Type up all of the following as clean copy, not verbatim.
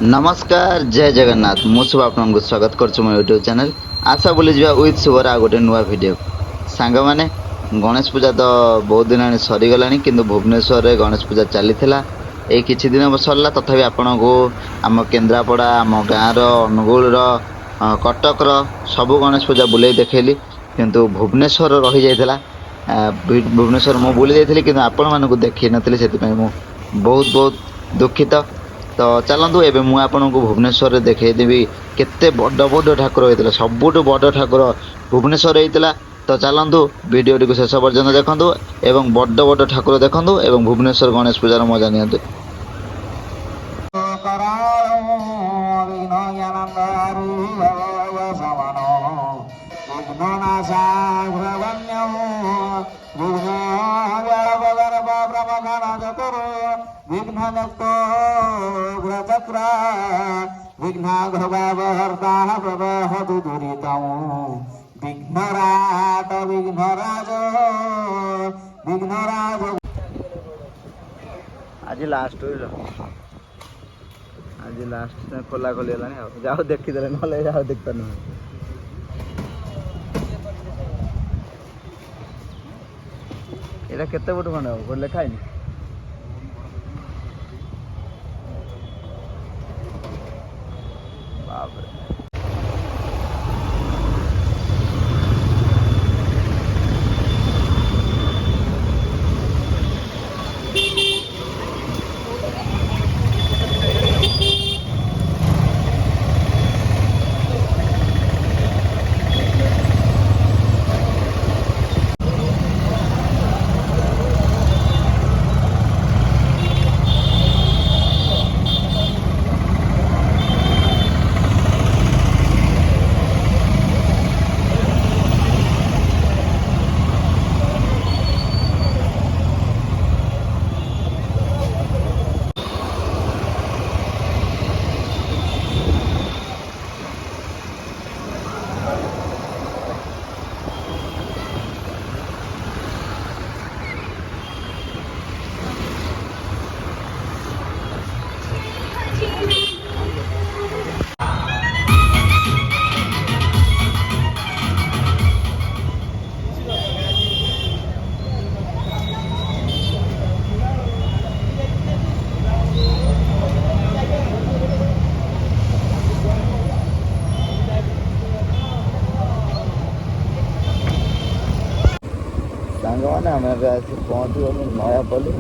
नमस्कार जय जगन्नाथ मु शुभ आपको स्वागत कर यूट्यूब चैनल आशा बुली जा विथ शुभर आ गोटे नुआ वीडियो सांग माने गणेश पूजा तो बहुत दिन आनी सरीगला किंतु भुवनेश्वर में गणेश पूजा चली यही किछि दिन सरला तथापि आपण को आम केन्द्रापड़ा आम गाँव अनुगुल कटक सबु गणेश पूजा बुले देखली किंतु भुवनेश्वर रही जाइथिला भुवनेश्वर मु बुली जाइथिली किंतु आपण मानकु देखि नथिले सेति मु बहुत बहुत दुखित। तो चलतु एवं मुझे आपन को भुवनेश्वर देखईदेवी केते बड़ बड़ ठाकुर होता सबुठ बड़ ठाकुर भुवनेश्वर होता। तो चलतु वीडियो को शेष पर्यटन देखूँ एवं बड़ बड़ ठाकुर देखूँ एवं भुवनेश्वर गणेश पूजार मजा नि विघ्नमुक्तो व्रतप्रा विघ्नाघवावर्ता प्रवहतु दुरितं विघ्नराट विघ्नराज विघ्नराज। आज लास्ट आज लास्ट खोला खोली जाओ देखीदे ना जाओ देख पार ये केते फुट खंडे हम लिखाई मैंने आम आसी पहुँच गलु नयापल्ली।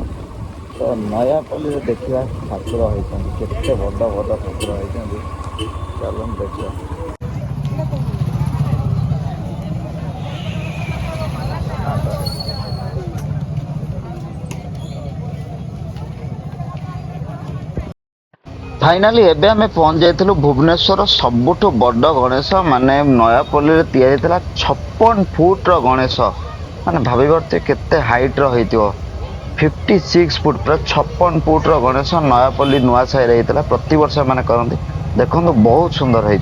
तो नयापल्ली देखा ठाकुर होती केते बड़ बड़ ठाकुर होती चलो देखा। फाइनाली एबे आम पहुँच जाइलु भुवनेश्वर सबुठ बड़ गणेश माने नयापल्ली में तैयारी 56 फुट गणेश माने भाभी पारे केते हाइट रही 56 फुट पूरा 56 फुट गणेश नयापल्ली नुआ साही रही प्रति वर्ष मैंने करते देखो बहुत सुंदर है।